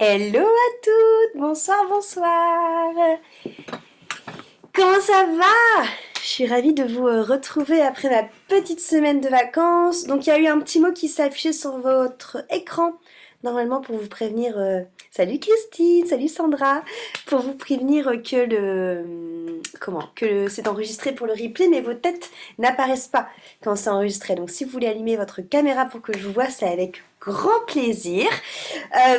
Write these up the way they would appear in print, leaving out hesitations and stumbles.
Hello à toutes, bonsoir, bonsoir. Comment ça va? Je suis ravie de vous retrouver après ma petite semaine de vacances. Donc il y a eu un petit mot qui s'est affiché sur votre écran, normalement pour vous prévenir. Salut Christine, salut Sandra, pour vous prévenir que c'est enregistré pour le replay, mais vos têtes n'apparaissent pas quand c'est enregistré. Donc si vous voulez allumer votre caméra pour que je vous voie, c'est avec grand plaisir.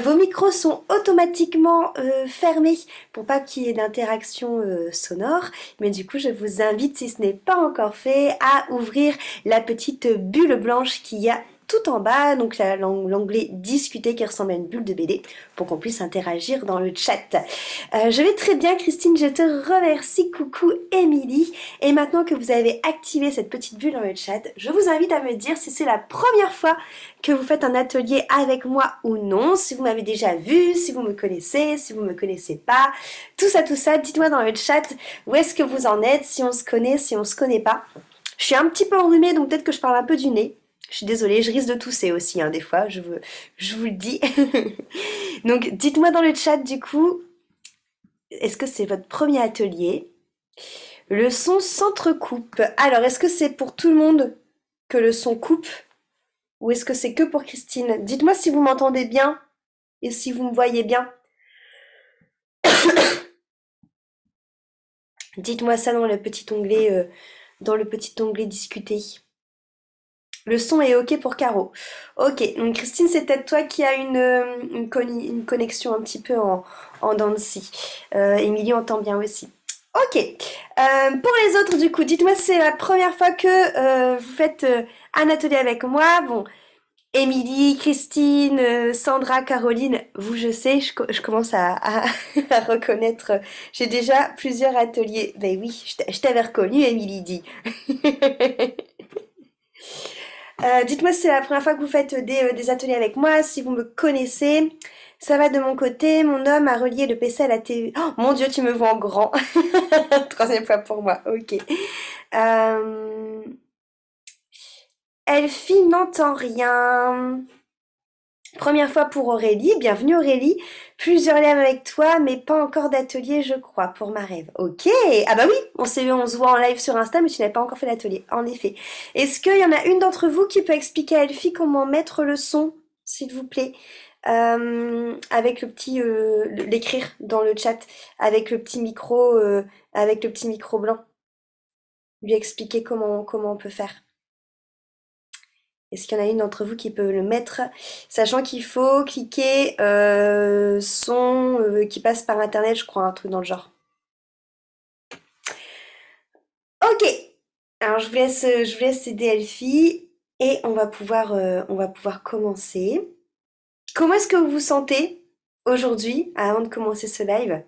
Vos micros sont automatiquement fermés pour pas qu'il y ait d'interaction sonore. Mais du coup, je vous invite, si ce n'est pas encore fait, à ouvrir la petite bulle blanche qu'il y a tout en bas, donc l'onglet discuter qui ressemble à une bulle de BD, pour qu'on puisse interagir dans le chat. Je vais très bien, Christine, je te remercie. Coucou Émilie. Et maintenant que vous avez activé cette petite bulle dans le chat, je vous invite à me dire si c'est la première fois que vous faites un atelier avec moi ou non, si vous m'avez déjà vu, si vous me connaissez, si vous me connaissez pas, tout ça, dites-moi dans le chat où est-ce que vous en êtes, si on se connaît, si on se connaît pas. Je suis un petit peu enrhumée, donc peut-être que je parle un peu du nez. Je suis désolée, je risque de tousser aussi, hein, des fois, je vous le dis. Donc dites-moi dans le chat du coup, est-ce que c'est votre premier atelier? Le son s'entrecoupe. Alors, est-ce que c'est pour tout le monde que le son coupe? Ou est-ce que c'est que pour Christine? Dites-moi si vous m'entendez bien et si vous me voyez bien. Dites-moi ça dans le petit onglet discuter. Le son est OK pour Caro. OK, donc Christine, c'est peut-être toi qui as une connexion un petit peu en dents de scie. Émilie entend bien aussi. OK. Pour les autres, du coup, dites-moi si c'est la première fois que vous faites un atelier avec moi. Bon, Émilie, Christine, Sandra, Caroline, vous je sais, je commence à reconnaître. J'ai déjà plusieurs ateliers. Ben oui, je t'avais reconnu, Émilie dit. Dites-moi si c'est la première fois que vous faites des ateliers avec moi, si vous me connaissez. Ça va de mon côté, mon homme a relié le PC à la TV. Oh mon Dieu, tu me vois en grand. Troisième fois pour moi, ok. Euh... Elfie n'entend rien. Première fois pour Aurélie, bienvenue Aurélie. Plusieurs liens avec toi, mais pas encore d'atelier, je crois, pour ma rêve. Ok, ah bah oui, on se voit en live sur Insta, mais tu n'avais pas encore fait l'atelier, en effet. Est-ce qu'il y en a une d'entre vous qui peut expliquer à Elfie comment mettre le son, s'il vous plaît, avec le petit, l'écrire dans le chat, avec le petit micro blanc, lui expliquer comment on peut faire. Est-ce qu'il y en a une d'entre vous qui peut le mettre? Sachant qu'il faut cliquer son qui passe par internet, je crois, un truc dans le genre. Ok. Alors je vous laisse aider Elfie et on va pouvoir commencer. Comment est-ce que vous vous sentez aujourd'hui, avant de commencer ce live?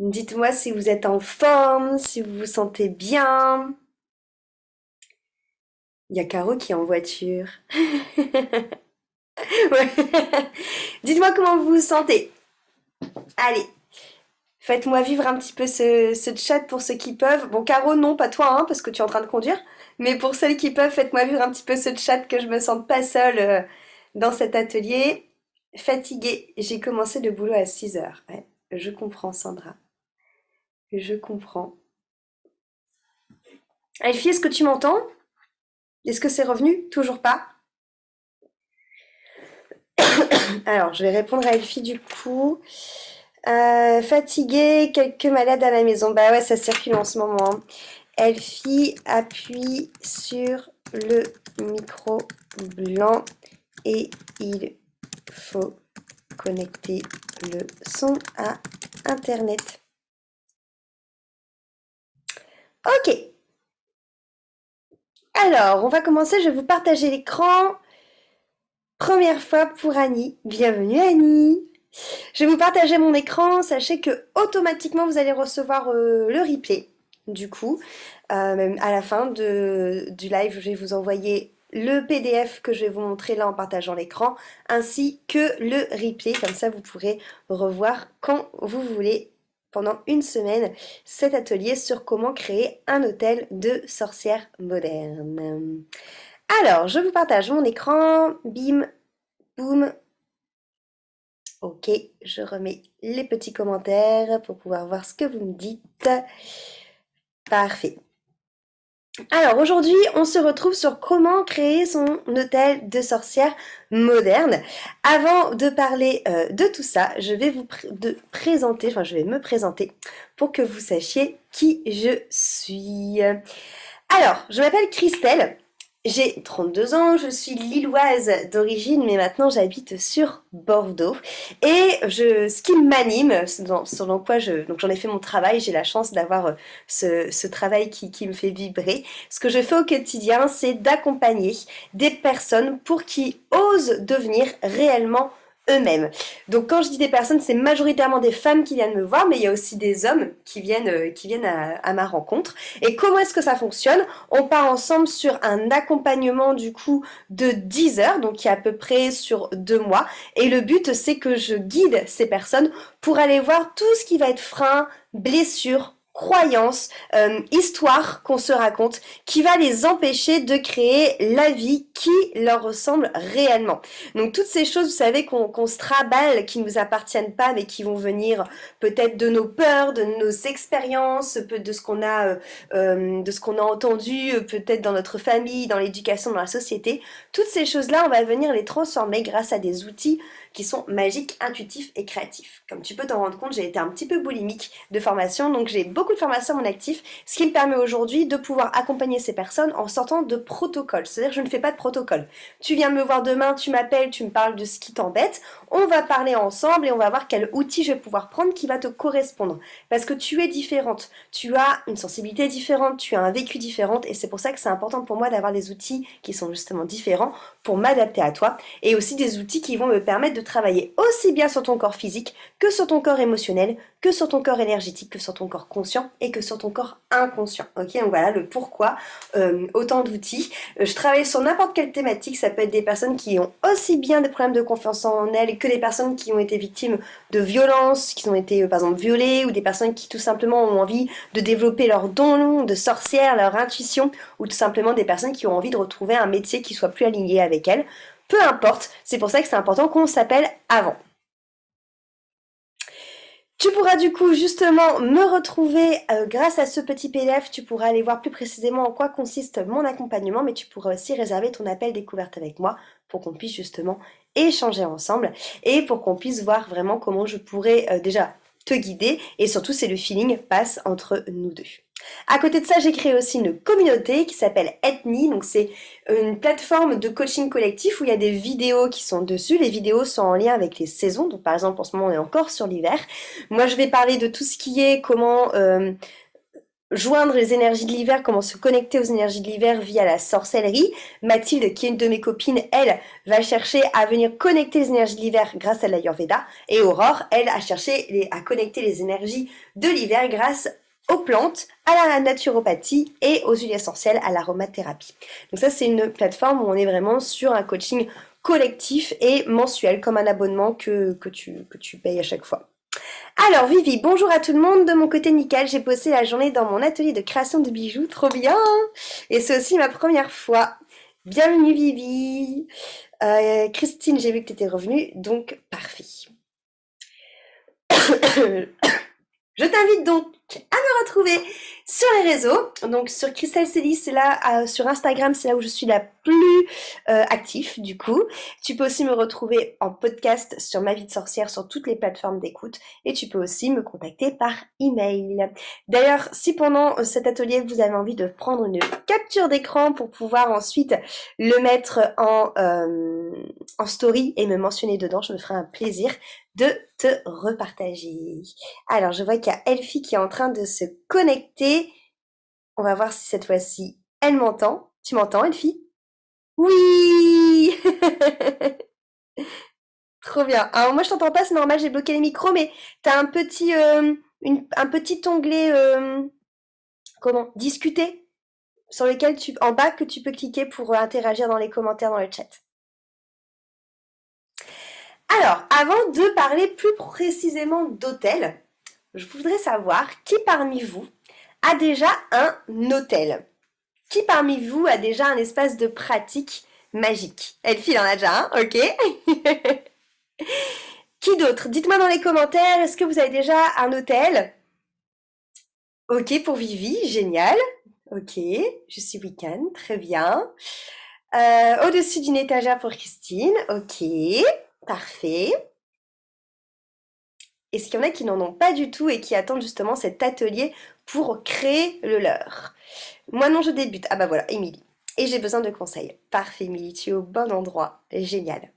Dites-moi si vous êtes en forme, si vous vous sentez bien. Il y a Caro qui est en voiture. Ouais. Dites-moi comment vous vous sentez. Allez. Faites-moi vivre un petit peu ce chat pour ceux qui peuvent. Bon, Caro, non, pas toi, hein, parce que tu es en train de conduire. Mais pour celles qui peuvent, faites-moi vivre un petit peu ce chat, que je me sente pas seule dans cet atelier. Fatiguée. J'ai commencé le boulot à 6 heures. Ouais, je comprends, Sandra. Je comprends. Elfie, est-ce que tu m'entends? Est-ce que c'est revenu? Toujours pas. Alors, je vais répondre à Elfie du coup. Fatiguée, quelques malades à la maison. Bah ouais, ça circule en ce moment, hein. Elfie appuie sur le micro blanc et il faut connecter le son à Internet. Ok. Alors, on va commencer. Je vais vous partager l'écran. Première fois pour Annie. Bienvenue Annie. Je vais vous partager mon écran. Sachez que automatiquement vous allez recevoir le replay. Du coup, à la fin du live, je vais vous envoyer le PDF que je vais vous montrer là en partageant l'écran, ainsi que le replay. Comme ça, vous pourrez revoir quand vous voulez pendant une semaine cet atelier sur comment créer un hôtel de sorcières modernes. Alors, je vous partage mon écran. Bim, boum. Ok, je remets les petits commentaires pour pouvoir voir ce que vous me dites. Parfait. Alors aujourd'hui, on se retrouve sur comment créer son hôtel de sorcière moderne. Avant de parler de tout ça, je vais présenter, enfin je vais me présenter pour que vous sachiez qui je suis. Alors, je m'appelle Christelle, j'ai 32 ans, je suis lilloise d'origine, mais maintenant j'habite sur Bordeaux. Et ce qui m'anime, selon quoi donc j'en ai fait mon travail, j'ai la chance d'avoir ce travail qui me fait vibrer. Ce que je fais au quotidien, c'est d'accompagner des personnes pour qui osent devenir réellement eux-mêmes. Donc quand je dis des personnes, c'est majoritairement des femmes qui viennent me voir, mais il y a aussi des hommes qui viennent à ma rencontre. Et comment est-ce que ça fonctionne? On part ensemble sur un accompagnement du coup de 10 heures, donc qui est à peu près sur 2 mois. Et le but, c'est que je guide ces personnes pour aller voir tout ce qui va être frein, blessure, croyances, histoires qu'on se raconte, qui va les empêcher de créer la vie qui leur ressemble réellement. Donc toutes ces choses, vous savez, qu'on se traballe, qui ne nous appartiennent pas, mais qui vont venir peut-être de nos peurs, de nos expériences, de ce qu'on a entendu, peut-être dans notre famille, dans l'éducation, dans la société. Toutes ces choses-là, on va venir les transformer grâce à des outils qui sont magiques, intuitifs et créatifs. Comme tu peux t'en rendre compte, j'ai été un petit peu boulimique de formation, donc j'ai beaucoup de formations à mon actif, ce qui me permet aujourd'hui de pouvoir accompagner ces personnes en sortant de protocole. C'est-à-dire que je ne fais pas de protocole. Tu viens me voir demain, tu m'appelles, tu me parles de ce qui t'embête, on va parler ensemble et on va voir quel outil je vais pouvoir prendre qui va te correspondre. Parce que tu es différente, tu as une sensibilité différente, tu as un vécu différent et c'est pour ça que c'est important pour moi d'avoir des outils qui sont justement différents pour m'adapter à toi et aussi des outils qui vont me permettre de travailler aussi bien sur ton corps physique que sur ton corps émotionnel, que sur ton corps énergétique, que sur ton corps conscient et que sur ton corps inconscient. Ok, donc voilà le pourquoi, autant d'outils. Je travaille sur n'importe quelle thématique, ça peut être des personnes qui ont aussi bien des problèmes de confiance en elles que des personnes qui ont été victimes de violences, qui ont été par exemple violées, ou des personnes qui tout simplement ont envie de développer leur don de sorcière, leur intuition, ou tout simplement des personnes qui ont envie de retrouver un métier qui soit plus aligné avec elles. Peu importe, c'est pour ça que c'est important qu'on s'appelle avant. Tu pourras du coup justement me retrouver grâce à ce petit PDF, tu pourras aller voir plus précisément en quoi consiste mon accompagnement, mais tu pourras aussi réserver ton appel découverte avec moi pour qu'on puisse justement échanger ensemble et pour qu'on puisse voir vraiment comment je pourrais déjà te guider et surtout c'est le feeling passe entre nous deux. À côté de ça, j'ai créé aussi une communauté qui s'appelle Ethnie, donc c'est une plateforme de coaching collectif où il y a des vidéos qui sont dessus. Les vidéos sont en lien avec les saisons, donc par exemple en ce moment on est encore sur l'hiver. Moi je vais parler de tout ce qui est comment joindre les énergies de l'hiver, comment se connecter aux énergies de l'hiver via la sorcellerie. Mathilde, qui est une de mes copines, elle va chercher à venir connecter les énergies de l'hiver grâce à l'Ayurveda. Et Aurore, elle, a cherché à connecter les énergies de l'hiver grâce aux plantes, à la naturopathie et aux huiles essentielles, à l'aromathérapie. Donc ça, c'est une plateforme où on est vraiment sur un coaching collectif et mensuel, comme un abonnement que tu payes à chaque fois. Alors Vivi, bonjour à tout le monde, de mon côté nickel, j'ai passé la journée dans mon atelier de création de bijoux, trop bien. Et c'est aussi ma première fois. Bienvenue Vivi. Christine, j'ai vu que tu étais revenue, donc parfait. Je t'invite donc à me retrouver sur les réseaux, donc sur Christelle Célie, c'est là, sur Instagram, c'est là où je suis la plus active du coup. Tu peux aussi me retrouver en podcast sur Ma Vie de Sorcière sur toutes les plateformes d'écoute et tu peux aussi me contacter par email. D'ailleurs, si pendant cet atelier vous avez envie de prendre une capture d'écran pour pouvoir ensuite le mettre en story et me mentionner dedans, je me ferai un plaisir de te repartager. Alors, je vois qu'il y a Elfie qui est en train de se connecter. On va voir si cette fois-ci, elle m'entend. Tu m'entends, Elfie? Oui. Trop bien. Alors, moi, je t'entends pas, c'est normal, j'ai bloqué les micros, mais t'as un petit, un petit onglet, comment? Discuter, sur lequel en bas, que tu peux cliquer pour interagir dans les commentaires dans le chat. Alors, avant de parler plus précisément d'hôtel, je voudrais savoir qui parmi vous a déjà un hôtel? Qui parmi vous a déjà un espace de pratique magique? Elfie en a déjà un, ok. Qui d'autre? Dites-moi dans les commentaires, est-ce que vous avez déjà un hôtel? Ok pour Vivi, génial. Ok, je suis week-end, très bien. Au-dessus d'une étagère pour Christine, ok, parfait. Est-ce qu'il y en a qui n'en ont pas du tout et qui attendent justement cet atelier pour créer le leur? Moi non, je débute. Ah bah voilà, Émilie. Et j'ai besoin de conseils. Parfait, Émilie, tu es au bon endroit. Génial.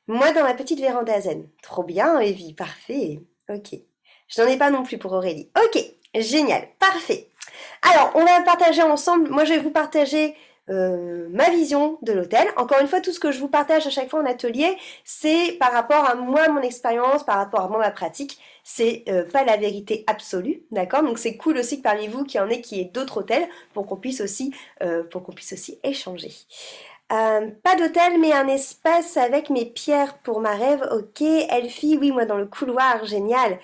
Moi dans ma petite véranda zen. Trop bien, Evie, parfait. Ok. Je n'en ai pas non plus pour Aurélie. Ok, génial, parfait. Alors, on va partager ensemble. Moi, je vais vous partager ma vision de l'hôtel. Encore une fois, tout ce que je vous partage à chaque fois en atelier, c'est par rapport à moi, mon expérience, par rapport à moi, ma pratique. C'est pas la vérité absolue, d'accord? Donc c'est cool aussi que parmi vous, qu'il y en ait qui aient d'autres hôtels pour qu'on puisse aussi échanger. Pas d'hôtel, mais un espace avec mes pierres pour ma rêve. Ok, Elfie, oui, moi dans le couloir, génial.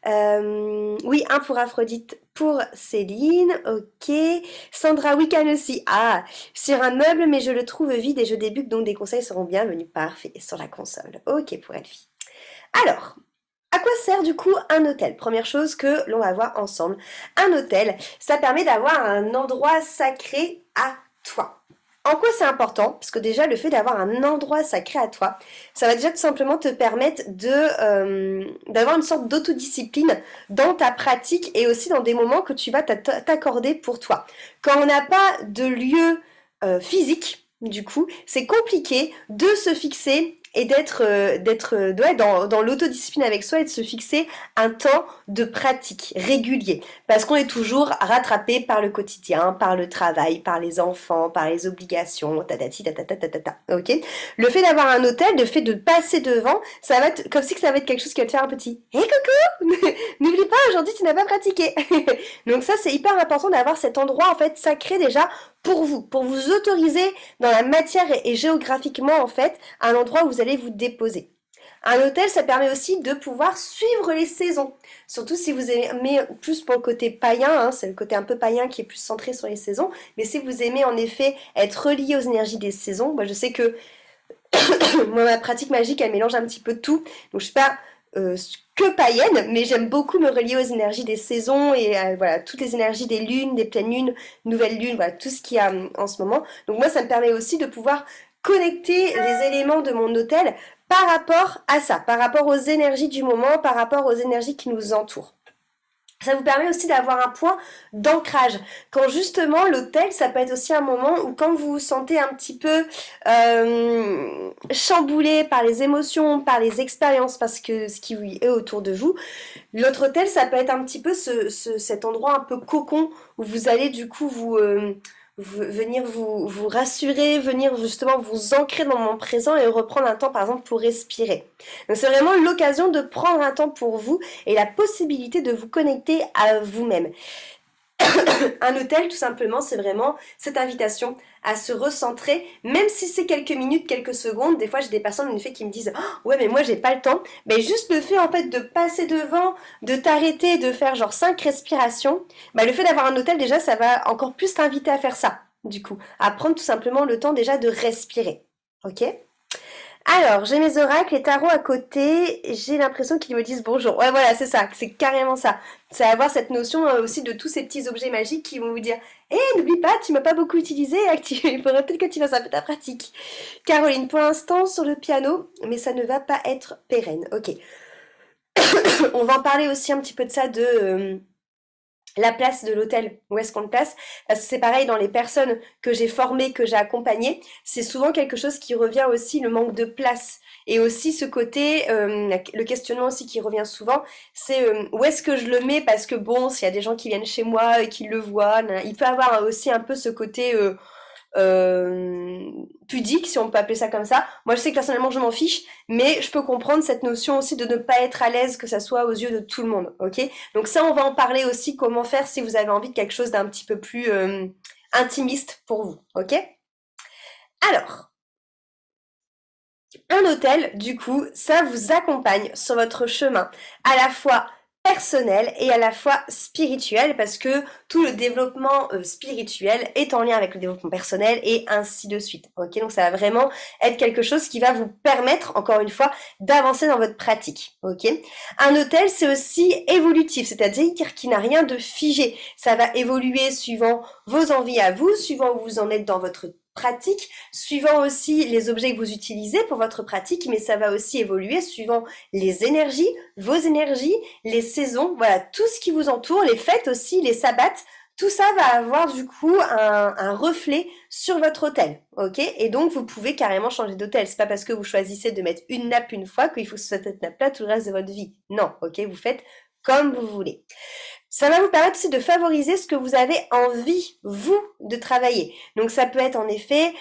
Oui, un pour Aphrodite, pour Céline. Ok, Sandra Wican aussi. Ah, sur un meuble, mais je le trouve vide et je débute, donc des conseils seront bienvenus. Parfait, sur la console. Ok pour Elfie. Alors, à quoi sert du coup un hôtel? Première chose que l'on va voir ensemble. Un hôtel, ça permet d'avoir un endroit sacré à toi. En quoi c'est important? Parce que déjà, le fait d'avoir un endroit sacré à toi, ça va déjà tout simplement te permettre d'avoir une sorte d'autodiscipline dans ta pratique et aussi dans des moments que tu vas t'accorder pour toi. Quand on n'a pas de lieu physique, du coup, c'est compliqué de se fixer et ouais, dans l'autodiscipline avec soi et de se fixer un temps de pratique régulier. Parce qu'on est toujours rattrapé par le quotidien, par le travail, par les enfants, par les obligations, tatati, tatata, ok? Le fait d'avoir un hôtel, le fait de passer devant, ça va être comme si ça va être quelque chose qui va te faire un petit « Hé coucou, n'oublie pas, aujourd'hui tu n'as pas pratiqué !» Donc ça, c'est hyper important d'avoir cet endroit en fait sacré déjà pour vous autoriser dans la matière et géographiquement en fait un endroit où vous allez vous déposer. Un hôtel, ça permet aussi de pouvoir suivre les saisons. Surtout si vous aimez plus pour le côté païen, hein, c'est le côté un peu païen qui est plus centré sur les saisons. Mais si vous aimez en effet être relié aux énergies des saisons, moi je sais que moi ma pratique magique elle mélange un petit peu tout. Donc je suis pas que païenne, mais j'aime beaucoup me relier aux énergies des saisons et voilà toutes les énergies des lunes, des pleines lunes, nouvelles lunes, voilà tout ce qu'il y a en ce moment. Donc moi ça me permet aussi de pouvoir connecter les éléments de mon hôtel par rapport à ça, par rapport aux énergies du moment, par rapport aux énergies qui nous entourent. Ça vous permet aussi d'avoir un point d'ancrage. Quand justement l'hôtel, ça peut être aussi un moment où quand vous vous sentez un petit peu chamboulé par les émotions, par les expériences, parce que ce qui est autour de vous, l'autre hôtel, ça peut être un petit peu cet endroit un peu cocon où vous allez du coup venir vous rassurer, venir justement vous ancrer dans le moment présent et reprendre un temps par exemple pour respirer. Donc c'est vraiment l'occasion de prendre un temps pour vous et la possibilité de vous connecter à vous-même. Un hôtel, tout simplement, c'est vraiment cette invitation à se recentrer, même si c'est quelques minutes, quelques secondes. Des fois, j'ai des personnes en effet qui me disent oh, ouais, mais moi, j'ai pas le temps. Mais juste le fait en fait de passer devant, de t'arrêter, de faire genre 5 respirations, bah, le fait d'avoir un hôtel, déjà, ça va encore plus t'inviter à faire ça, du coup, à prendre tout simplement le temps déjà de respirer. Ok? Alors, j'ai mes oracles, les tarots à côté, j'ai l'impression qu'ils me disent bonjour. Ouais, voilà, c'est ça, c'est carrément ça. C'est avoir cette notion aussi de tous ces petits objets magiques qui vont vous dire hé, n'oublie pas, tu m'as pas beaucoup utilisé, il faudrait peut-être que tu fasses un peu ta pratique. Caroline, pour l'instant, sur le piano, mais ça ne va pas être pérenne. Ok. On va en parler aussi un petit peu de ça, de la place de l'hôtel, où est-ce qu'on le place? Parce que c'est pareil dans les personnes que j'ai formées, que j'ai accompagnées, c'est souvent quelque chose qui revient aussi, le manque de place. Et aussi ce côté, le questionnement aussi qui revient souvent, c'est où est-ce que je le mets? Parce que bon, s'il y a des gens qui viennent chez moi et qui le voient, il peut avoir aussi un peu ce côté pudique, si on peut appeler ça comme ça. Moi, je sais que personnellement, je m'en fiche, mais je peux comprendre cette notion aussi de ne pas être à l'aise, que ça soit aux yeux de tout le monde, ok? Donc ça, on va en parler aussi, comment faire si vous avez envie de quelque chose d'un petit peu plus intimiste pour vous, ok? Alors, un hôtel, du coup, ça vous accompagne sur votre chemin, à la fois personnel et à la fois spirituel parce que tout le développement spirituel est en lien avec le développement personnel et ainsi de suite. Ok, donc ça va vraiment être quelque chose qui va vous permettre, encore une fois, d'avancer dans votre pratique. Ok, un hôtel c'est aussi évolutif, c'est-à-dire qu'il n'a rien de figé. Ça va évoluer suivant vos envies à vous, suivant où vous en êtes dans votre pratique, suivant aussi les objets que vous utilisez pour votre pratique, mais ça va aussi évoluer suivant les énergies, vos énergies, les saisons, voilà, tout ce qui vous entoure, les fêtes aussi, les sabbats, tout ça va avoir du coup un reflet sur votre hôtel, ok? Et donc vous pouvez carrément changer d'hôtel. C'est pas parce que vous choisissez de mettre une nappe une fois qu'il faut que ce soit cette nappe-là tout le reste de votre vie. Non, ok? Vous faites comme vous voulez. Ça va vous permettre aussi de favoriser ce que vous avez envie, vous, de travailler. Donc ça peut être en effet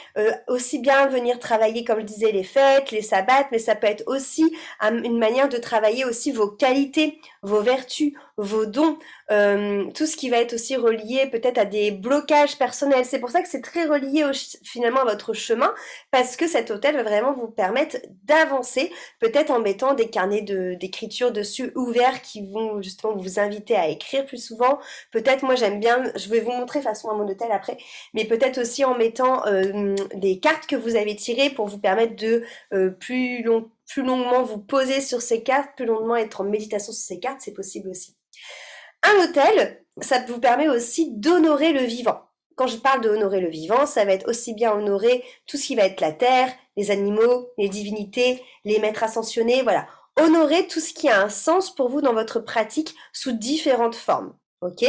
aussi bien venir travailler, comme je disais, les fêtes, les sabbats, mais ça peut être aussi une manière de travailler aussi vos qualités, vos vertus, vos dons, tout ce qui va être aussi relié peut-être à des blocages personnels. C'est pour ça que c'est très relié finalement à votre chemin, parce que cet hôtel va vraiment vous permettre d'avancer, peut-être en mettant des carnets d'écriture dessus ouverts qui vont justement vous inviter à écrire plus souvent. Peut-être, moi j'aime bien, je vais vous montrer façon à mon hôtel après, mais peut-être aussi en mettant des cartes que vous avez tirées pour vous permettre de plus longuement vous poser sur ces cartes, plus longuement être en méditation sur ces cartes, c'est possible aussi. Un hôtel, ça vous permet aussi d'honorer le vivant. Quand je parle de honorer le vivant, ça va être aussi bien honorer tout ce qui va être la terre, les animaux, les divinités, les maîtres ascensionnés, voilà. Honorer tout ce qui a un sens pour vous dans votre pratique sous différentes formes, ok?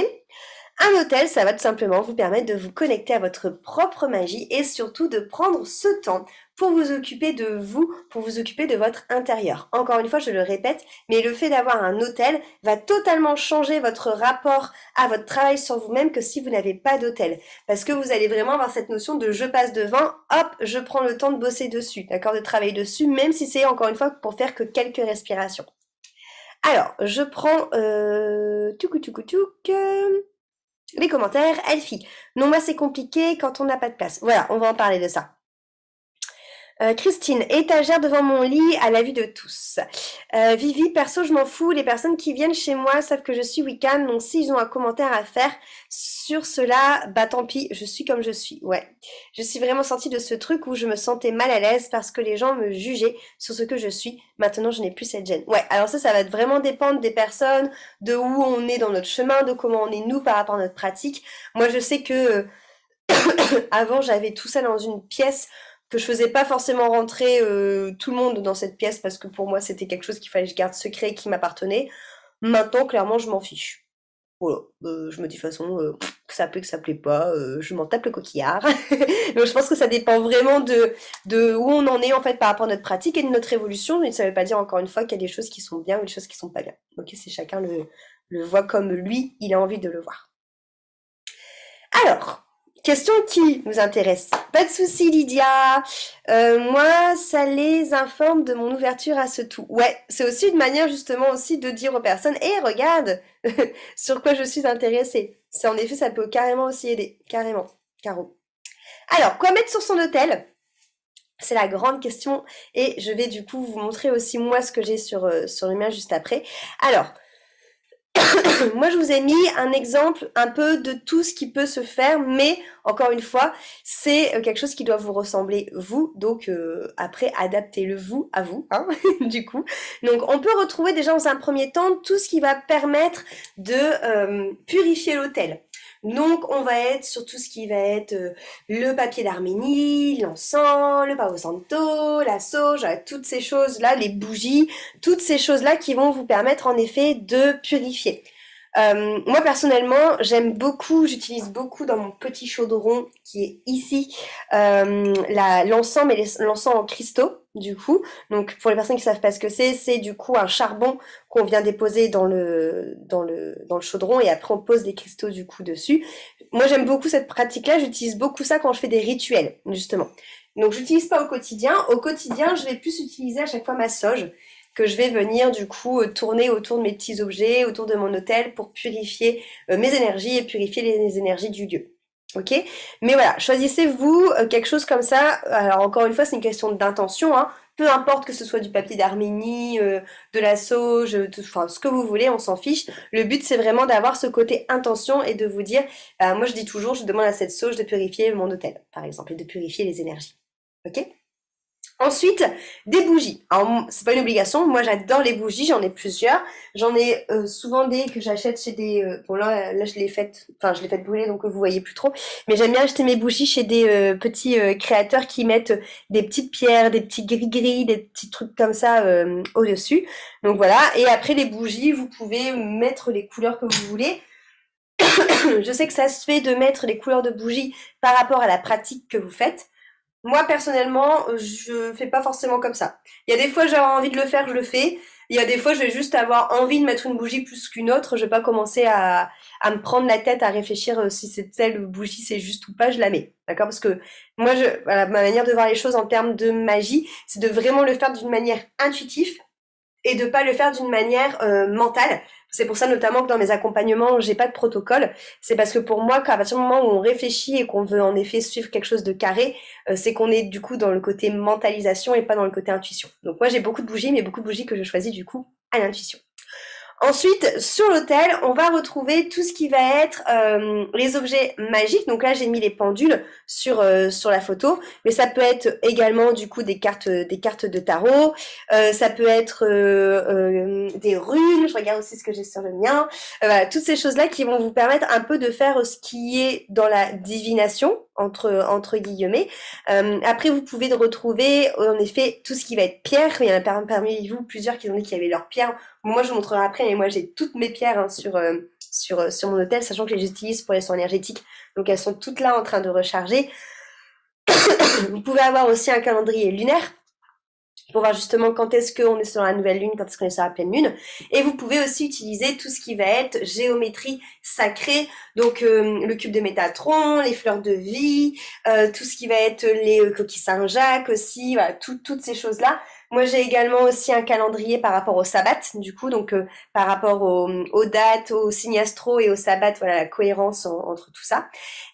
Un hôtel, ça va tout simplement vous permettre de vous connecter à votre propre magie et surtout de prendre ce temps pour vous occuper de vous, pour vous occuper de votre intérieur. Encore une fois, je le répète, mais le fait d'avoir un hôtel va totalement changer votre rapport à votre travail sur vous-même que si vous n'avez pas d'hôtel. Parce que vous allez vraiment avoir cette notion de je passe devant, hop, je prends le temps de bosser dessus, d'accord, de travailler dessus, même si c'est encore une fois pour faire que quelques respirations. Alors, je prends les commentaires. Elfie, non, moi c'est compliqué quand on n'a pas de place. Voilà, on va en parler de ça. Christine, étagère devant mon lit à la vue de tous. Vivi, perso, je m'en fous. Les personnes qui viennent chez moi savent que je suis Wiccan, donc s'ils ont un commentaire à faire sur cela, bah tant pis, je suis comme je suis. Ouais, je suis vraiment sortie de ce truc où je me sentais mal à l'aise parce que les gens me jugeaient sur ce que je suis. Maintenant, je n'ai plus cette gêne. Ouais, alors ça va vraiment dépendre des personnes, de où on est dans notre chemin, de comment on est nous par rapport à notre pratique. Moi, je sais que avant, j'avais tout ça dans une pièce que je faisais pas forcément rentrer tout le monde dans cette pièce parce que pour moi c'était quelque chose qu'il fallait que je garde secret et qui m'appartenait. Maintenant, clairement, je m'en fiche. Voilà, je me dis de toute façon, que ça plaît, que ça plaît pas, je m'en tape le coquillard. Donc je pense que ça dépend vraiment de où on en est en fait par rapport à notre pratique et de notre évolution, mais ça veut pas dire encore une fois qu'il y a des choses qui sont bien ou des choses qui sont pas bien. Ok, c'est chacun le voit comme lui, il a envie de le voir. Alors, question qui nous intéresse. Pas de souci, Lydia. Moi, ça les informe de mon ouverture à ce tout. Ouais, c'est aussi une manière justement aussi de dire aux personnes, hé, regarde, sur quoi je suis intéressée. C'est en effet, ça peut carrément aussi aider. Carrément. Caro. Alors, quoi mettre sur son hôtel? C'est la grande question et je vais du coup vous montrer aussi moi ce que j'ai sur le mien juste après. Alors, moi, je vous ai mis un exemple un peu de tout ce qui peut se faire, mais encore une fois, c'est quelque chose qui doit vous ressembler vous, donc après, adaptez-le vous à vous, hein, du coup. Donc, on peut retrouver déjà dans un premier temps tout ce qui va permettre de purifier l'hôtel. Donc, on va être sur tout ce qui va être le papier d'Arménie, l'encens, le palo santo, la sauge, toutes ces choses-là, les bougies, toutes ces choses-là qui vont vous permettre en effet de purifier. Moi personnellement, j'aime beaucoup, j'utilise beaucoup dans mon petit chaudron qui est ici l'encens, mais l'encens en cristaux du coup. Donc pour les personnes qui savent pas ce que c'est du coup un charbon qu'on vient déposer dans le chaudron et après on pose des cristaux du coup dessus. Moi j'aime beaucoup cette pratique-là, j'utilise beaucoup ça quand je fais des rituels justement. Donc j'utilise pas au quotidien. Au quotidien, je vais plus utiliser à chaque fois ma sauge que je vais venir du coup tourner autour de mes petits objets, autour de mon hôtel pour purifier mes énergies et purifier les énergies du lieu. Ok, mais voilà, choisissez-vous quelque chose comme ça. Alors encore une fois, c'est une question d'intention, hein. Peu importe que ce soit du papier d'Arménie, de la sauge, enfin ce que vous voulez, on s'en fiche. Le but c'est vraiment d'avoir ce côté intention et de vous dire, moi je dis toujours, je demande à cette sauge de purifier mon hôtel, par exemple, et de purifier les énergies. Ok? Ensuite, des bougies. Alors, c'est pas une obligation. Moi, j'adore les bougies. J'en ai plusieurs. J'en ai souvent des que j'achète chez des. Bon là, je l'ai faite. Enfin, je l'ai faite brûler, donc vous voyez plus trop. Mais j'aime bien acheter mes bougies chez des petits créateurs qui mettent des petites pierres, des petits gris-gris, des petits trucs comme ça au-dessus. Donc voilà. Et après les bougies, vous pouvez mettre les couleurs que vous voulez. Je sais que ça se fait de mettre les couleurs de bougies par rapport à la pratique que vous faites. Moi, personnellement, je fais pas forcément comme ça. Il y a des fois, j'ai envie de le faire, je le fais. Il y a des fois, je vais juste avoir envie de mettre une bougie plus qu'une autre. Je vais pas commencer à me prendre la tête, à réfléchir si c'est telle bougie, c'est juste ou pas, je la mets. D'accord? Parce que moi, voilà, ma manière de voir les choses en termes de magie, c'est de vraiment le faire d'une manière intuitive et de pas le faire d'une manière mentale. C'est pour ça notamment que dans mes accompagnements, j'ai pas de protocole. C'est parce que pour moi, qu'à partir du moment où on réfléchit et qu'on veut en effet suivre quelque chose de carré, c'est qu'on est du coup dans le côté mentalisation et pas dans le côté intuition. Donc moi, j'ai beaucoup de bougies, mais beaucoup de bougies que je choisis du coup à l'intuition. Ensuite, sur l'autel, on va retrouver tout ce qui va être les objets magiques. Donc là, j'ai mis les pendules sur la photo, mais ça peut être également du coup des cartes de tarot. Ça peut être des runes. Je regarde aussi ce que j'ai sur le mien. Voilà, toutes ces choses-là qui vont vous permettre un peu de faire ce qui est dans la divination entre guillemets. Après, vous pouvez retrouver en effet tout ce qui va être pierre. Il y en a parmi vous plusieurs qui ont dit qu'il y avait leur pierre. Moi, je vous montrerai après, mais moi, j'ai toutes mes pierres hein, sur mon hôtel, sachant que je les utilise pour les soins énergétiques. Donc, elles sont toutes là en train de recharger. Vous pouvez avoir aussi un calendrier lunaire pour voir justement quand est-ce qu'on est sur la nouvelle lune, quand est-ce qu'on est sur la pleine lune. Et vous pouvez aussi utiliser tout ce qui va être géométrie sacrée, donc le cube de Métatron, les fleurs de vie, tout ce qui va être les coquilles Saint-Jacques aussi, voilà, toutes ces choses-là. Moi, j'ai également aussi un calendrier par rapport au sabbat, du coup, donc par rapport aux dates, aux signes astro et au sabbat, voilà, la cohérence entre tout ça.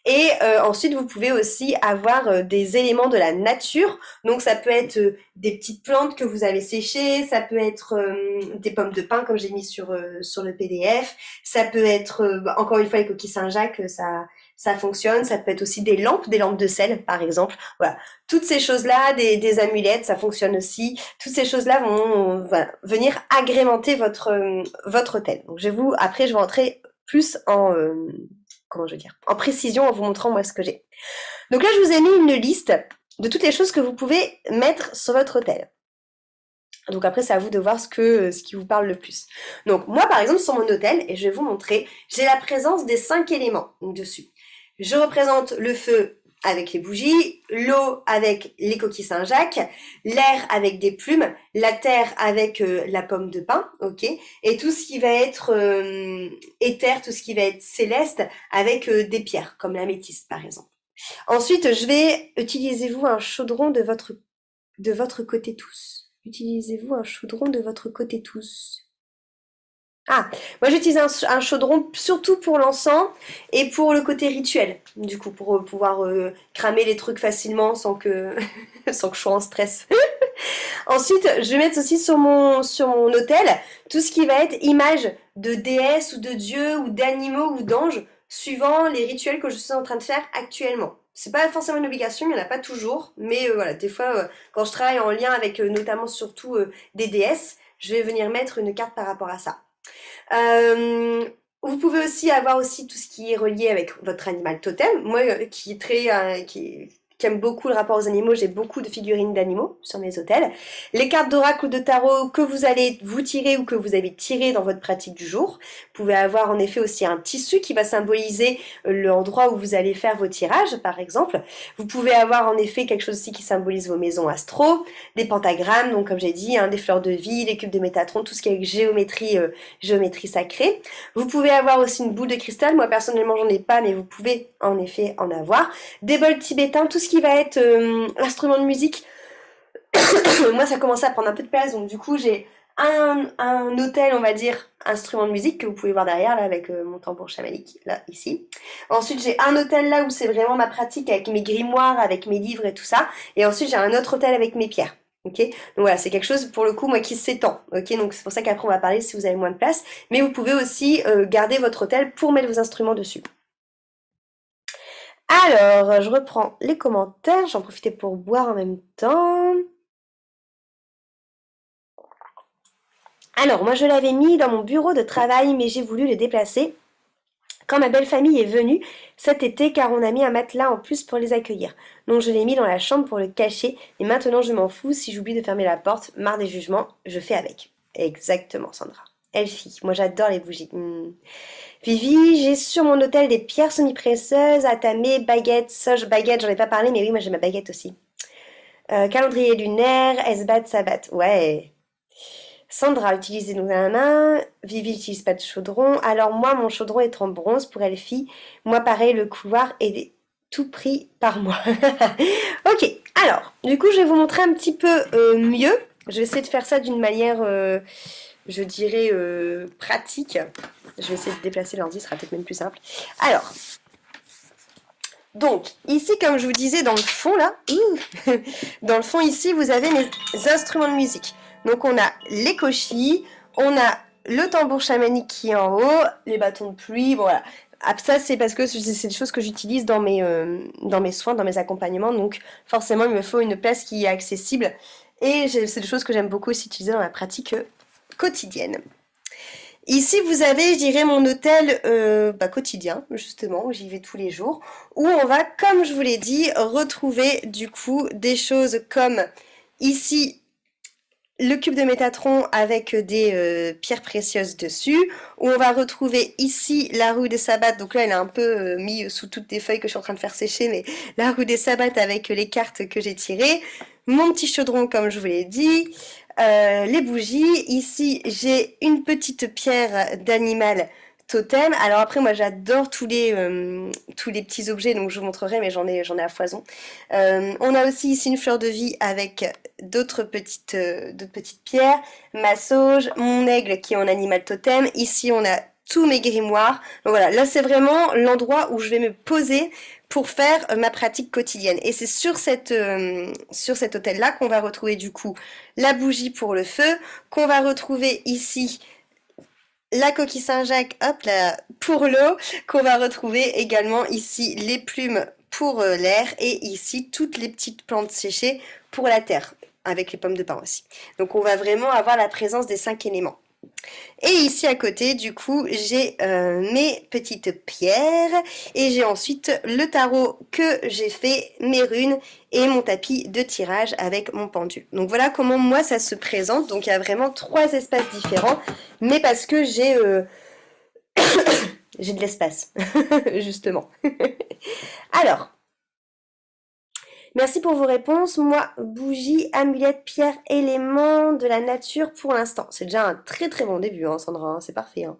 Et ensuite, vous pouvez aussi avoir des éléments de la nature, donc ça peut être des petites plantes que vous avez séchées, ça peut être des pommes de pin comme j'ai mis sur le PDF, ça peut être encore une fois les coquilles Saint-Jacques, ça fonctionne, ça peut être aussi des lampes de sel par exemple. Voilà, toutes ces choses-là, des amulettes, ça fonctionne aussi. Toutes ces choses-là vont voilà, venir agrémenter votre hôtel. Donc après je vais rentrer plus en comment je veux dire, en précision en vous montrant moi ce que j'ai. Donc là je vous ai mis une liste de toutes les choses que vous pouvez mettre sur votre hôtel. Donc après, c'est à vous de voir ce qui vous parle le plus. Donc moi, par exemple, sur mon hôtel, et je vais vous montrer, j'ai la présence des 5 éléments dessus. Je représente le feu avec les bougies, l'eau avec les coquilles Saint-Jacques, l'air avec des plumes, la terre avec la pomme de pin, ok, et tout ce qui va être éther, tout ce qui va être céleste avec des pierres, comme l'améthyste par exemple. Ensuite, je vais utilisez-vous un chaudron de votre côté tous. Utilisez-vous un chaudron de votre côté tous. Ah, moi j'utilise un chaudron surtout pour l'encens et pour le côté rituel, du coup, pour pouvoir cramer les trucs facilement sans que, sans que je sois en stress. Ensuite, je vais mettre aussi sur mon hôtel tout ce qui va être image de déesse ou de dieu ou d'animaux ou d'anges, suivant les rituels que je suis en train de faire actuellement. C'est pas forcément une obligation, il n'y en a pas toujours, mais voilà, des fois, quand je travaille en lien avec notamment surtout des déesses, je vais venir mettre une carte par rapport à ça. Vous pouvez aussi avoir aussi tout ce qui est relié avec votre animal totem. Moi, qui est qui aime beaucoup le rapport aux animaux, j'ai beaucoup de figurines d'animaux sur mes hôtels. Les cartes d'oracle ou de tarot que vous allez vous tirer ou que vous avez tiré dans votre pratique du jour. Vous pouvez avoir en effet aussi un tissu qui va symboliser l'endroit où vous allez faire vos tirages, par exemple. Vous pouvez avoir en effet quelque chose aussi qui symbolise vos maisons astro, des pentagrammes, donc comme j'ai dit, hein, des fleurs de vie, les cubes de Métatron, tout ce qui est avec géométrie sacrée. Vous pouvez avoir aussi une boule de cristal. Moi personnellement j'en ai pas, mais vous pouvez en effet en avoir. Des bols tibétains, tout ce qui va être instrument de musique. Moi ça commence à prendre un peu de place, donc du coup j'ai un hôtel, on va dire, instrument de musique que vous pouvez voir derrière, là, avec mon tambour chamanique, là, ici. Ensuite, j'ai un hôtel là où c'est vraiment ma pratique avec mes grimoires, avec mes livres et tout ça. Et ensuite, j'ai un autre hôtel avec mes pierres. Ok, donc voilà, c'est quelque chose pour le coup moi qui s'étend. Ok, donc c'est pour ça qu'après on va parler si vous avez moins de place. Mais vous pouvez aussi garder votre hôtel pour mettre vos instruments dessus. Alors, je reprends les commentaires. J'en profitais pour boire en même temps. Alors, moi je l'avais mis dans mon bureau de travail, mais j'ai voulu le déplacer quand ma belle famille est venue cet été, car on a mis un matelas en plus pour les accueillir. Donc je l'ai mis dans la chambre pour le cacher, et maintenant je m'en fous, si j'oublie de fermer la porte, marre des jugements, je fais avec. Exactement, Sandra. Elfie, moi j'adore les bougies. Vivi, j'ai sur mon hôtel des pierres semi-précieuses, atamées, baguettes, baguettes, j'en ai pas parlé, mais oui, moi j'ai ma baguette aussi. Calendrier lunaire, Esbat, Sabat, ouais. Sandra utilise donc nanana, Vivi n'utilise pas de chaudron. Alors moi, mon chaudron est en bronze pour Elfie. Moi, pareil, le couloir est tout pris par moi. Ok, alors, du coup, je vais vous montrer un petit peu mieux. Je vais essayer de faire ça d'une manière, je dirais, pratique. Je vais essayer de déplacer l'ordi, ce sera peut-être même plus simple. Alors, donc, ici, comme je vous disais, dans le fond, là, dans le fond, ici, vous avez mes instruments de musique. Donc, on a les kochis, on a le tambour chamanique qui est en haut, les bâtons de pluie, bon, voilà. Ah, ça, c'est parce que c'est des choses que j'utilise dans mes soins, dans mes accompagnements. Donc, forcément, il me faut une place qui est accessible. Et c'est des choses que j'aime beaucoup aussi utiliser dans la pratique quotidienne. Ici, vous avez, je dirais, mon hôtel quotidien, justement, où j'y vais tous les jours, où on va, comme je vous l'ai dit, retrouver du coup des choses comme ici le cube de Métatron avec des pierres précieuses dessus, où on va retrouver ici la roue des sabbats, donc là elle est un peu mise sous toutes les feuilles que je suis en train de faire sécher, mais la roue des sabbats avec les cartes que j'ai tirées, mon petit chaudron comme je vous l'ai dit, les bougies, ici j'ai une petite pierre d'animal totem. Alors après moi j'adore tous les petits objets, donc je vous montrerai, mais j'en ai à foison. On a aussi ici une fleur de vie avec d'autres petites pierres, ma sauge, mon aigle qui est en animal totem. Ici on a tous mes grimoires. Donc voilà, là c'est vraiment l'endroit où je vais me poser pour faire ma pratique quotidienne. Et c'est sur cet hôtel-là qu'on va retrouver du coup la bougie pour le feu, qu'on va retrouver ici la coquille Saint-Jacques, hop là, pour l'eau, qu'on va retrouver également ici les plumes pour l'air, et ici toutes les petites plantes séchées pour la terre, avec les pommes de pin aussi. Donc on va vraiment avoir la présence des 5 éléments. Et ici à côté, du coup, j'ai mes petites pierres, et j'ai ensuite le tarot que j'ai fait, mes runes et mon tapis de tirage avec mon pendule. Donc voilà comment moi ça se présente. Donc il y a vraiment 3 espaces différents, mais parce que j'ai j'ai de l'espace, justement. Alors, merci pour vos réponses. Moi, bougie, amulette, pierre, élément de la nature pour l'instant. C'est déjà un très très bon début, hein, Sandra, hein, c'est parfait. Hein.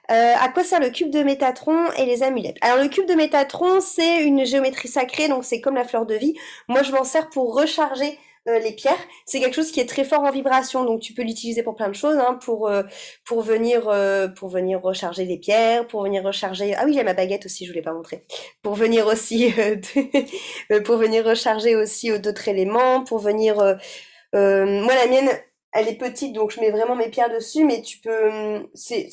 À quoi sert le cube de Métatron et les amulettes? Alors le cube de Métatron, c'est une géométrie sacrée, donc c'est comme la fleur de vie. Moi, je m'en sers pour recharger les pierres. C'est quelque chose qui est très fort en vibration, donc tu peux l'utiliser pour plein de choses, hein, pour venir recharger les pierres, pour venir recharger. Ah oui, j'ai ma baguette aussi, je voulais pas montrer. Pour venir aussi, pour venir recharger aussi d'autres éléments, pour venir. Moi, la mienne, elle est petite, donc je mets vraiment mes pierres dessus, mais tu peux, c'est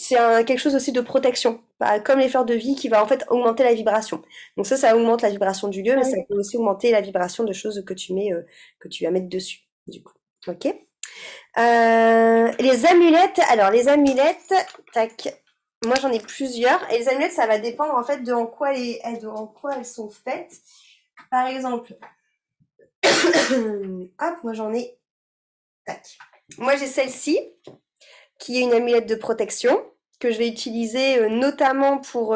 quelque chose aussi de protection, comme les fleurs de vie qui va en fait augmenter la vibration. Donc ça augmente la vibration du lieu, mais ça peut aussi augmenter la vibration de choses que tu mets, que tu vas mettre dessus, du coup. Ok. Les amulettes, alors les amulettes, tac. Moi j'en ai plusieurs, et les amulettes ça va dépendre en fait de en quoi elles sont faites. Par exemple, hop, moi j'en ai, tac. Moi, j'ai celle-ci, qui est une amulette de protection, que je vais utiliser notamment pour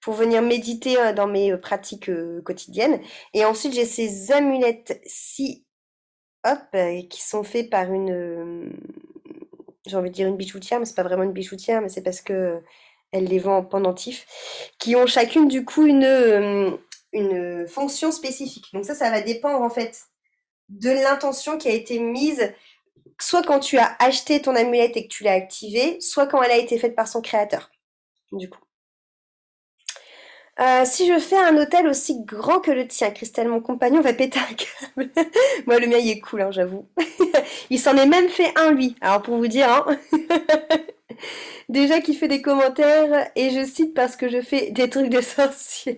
venir méditer dans mes pratiques quotidiennes. Et ensuite, j'ai ces amulettes-ci, hop, qui sont faites par j'ai envie de dire une bijoutière, mais c'est pas vraiment une bijoutière, mais c'est parce que elle les vend en pendentif, qui ont chacune du coup une fonction spécifique. Donc ça va dépendre en fait de l'intention qui a été mise soit quand tu as acheté ton amulette et que tu l'as activée, soit quand elle a été faite par son créateur, du coup. Si je fais un hôtel aussi grand que le tien, Christelle, mon compagnon va péter un câble. Moi, le mien, il est cool, hein, j'avoue. Il s'en est même fait un, lui. Alors, pour vous dire, hein. Déjà qu'il fait des commentaires, et je cite parce que je fais des trucs de sorcière.